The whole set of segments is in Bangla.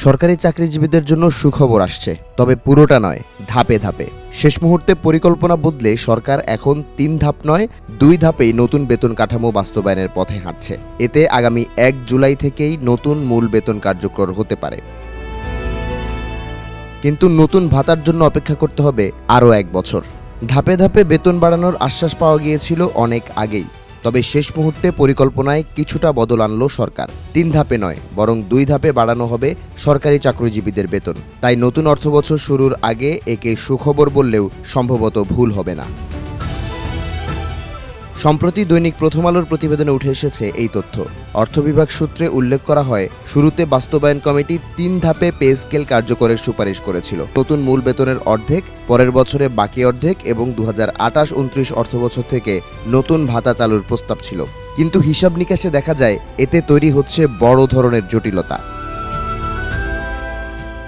সরকারি চাকরিজীবীদের জন্য সুখবর আসছে, তবে পুরোটা নয়, ধাপে ধাপে। শেষ মুহূর্তে পরিকল্পনা বদলে সরকার এখন ৩ ধাপ নয় ২ ধাপেই নতুন বেতন কাঠামো বাস্তবায়নের পথে হাঁটছে। এতে আগামী ১ জুলাই থেকেই নতুন মূল বেতন কার্যকর হতে পারে। কিন্তু নতুন ভাতার জন্য অপেক্ষা করতে হবে আরও ১ বছর। ধাপে ধাপে বেতন বাড়ানোর আশ্বাস পাওয়া গিয়েছিল অনেক আগেই, তবে শেষ মুহূর্তে পরিকল্পনায় কিছুটা বদল আনল সরকার। ৩ ধাপে নয়, বরং ২ ধাপে বাড়ানো হবে সরকারি চাকরিজীবীদের বেতন। তাই নতুন অর্থবছর শুরুর আগে একে সুখবর বললেও সম্ভবত ভুল হবে না। সম্প্রতি দৈনিক প্রথম আলোর প্রতিবেদনে উঠে এসেছে এই তথ্য। অর্থ বিভাগ সূত্রে উল্লেখ করা হয়, শুরুতে বাস্তবায়ন কমিটি ৩ ধাপে পে স্কেল কার্যকরের সুপারিশ করেছিল। নতুন মূল বেতনের অর্ধেক, পরের বছরে বাকি অর্ধেক এবং ২০২৮-২৯ অর্থবছর থেকে নতুন ভাতা চালুর প্রস্তাব ছিল। কিন্তু হিসাব নিকাশে দেখা যায় এতে তৈরি হচ্ছে বড় ধরনের জটিলতা।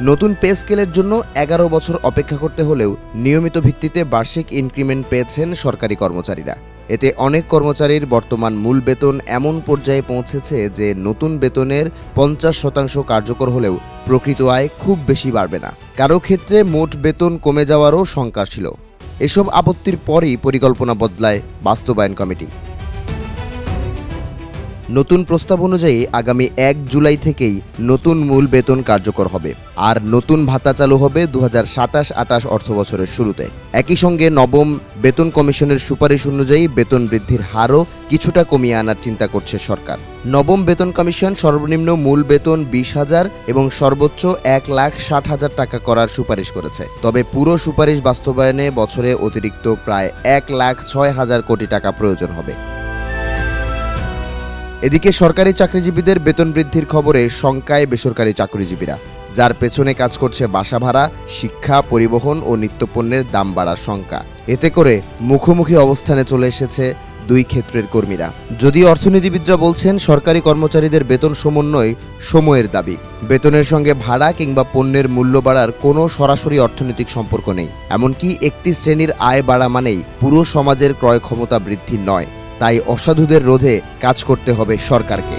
নতুন পে স্কেলের জন্য ১১ বছর অপেক্ষা করতে হলেও নিয়মিত ভিত্তিতে বার্ষিক ইনক্রিমেন্ট পেয়েছেন সরকারি কর্মচারীরা। এতে অনেক কর্মচারীর বর্তমান মূল বেতন এমন পর্যায়ে পৌঁছেছে যে নতুন বেতনের ৫০% কার্যকর হলেও প্রকৃত আয় খুব বেশি বাড়বে না। কারো ক্ষেত্রে মোট বেতন কমে যাওয়ারও শঙ্কা ছিল। এসব আপত্তির পরই পরিকল্পনা বদলায় বাস্তবায়ন কমিটি। নতুন প্রস্তাব অনুযায়ী আগামী ১ জুলাই থেকেই নতুন মূল বেতন কার্যকর হবে, আর নতুন ভাতা চালু হবে ২০২৭-২৮ অর্থবছরের শুরুতে। একই সঙ্গে নবম বেতন কমিশনের সুপারিশ অনুযায়ী বেতন বৃদ্ধির হারও কিছুটা কমিয়ে আনার চিন্তা করছে সরকার। নবম বেতন কমিশন সর্বনিম্ন মূল বেতন ২০,০০০ এবং সর্বোচ্চ ১,৬০,০০০ টাকা করার সুপারিশ করেছে। তবে পুরো সুপারিশ বাস্তবায়নে বছরে অতিরিক্ত প্রায় ১,০৬,০০০ কোটি টাকা প্রয়োজন হবে। এদিকে সরকারি চাকরিজীবীদের বেতন বৃদ্ধির খবরে শঙ্কায় বেসরকারি চাকরিজীবীরা, যার পেছনে কাজ করছে বাসা ভাড়া, শিক্ষা, পরিবহন ও নিত্যপণ্যের দাম বাড়ার শঙ্কা। এতে করে মুখোমুখি অবস্থানে চলে এসেছে দুই ক্ষেত্রের কর্মীরা। যদিও অর্থনীতিবিদরা বলছেন সরকারি কর্মচারীদের বেতন সমন্বয় সময়ের দাবি, বেতনের সঙ্গে ভাড়া কিংবা পণ্যের মূল্য বাড়ার কোনো সরাসরি অর্থনৈতিক সম্পর্ক নেই। এমনকি একটি শ্রেণীর আয় বাড়া মানেই পুরো সমাজের ক্রয় ক্ষমতা বৃদ্ধি নয়। তাই অসাধুদের রোধে কাজ করতে হবে সরকারকে।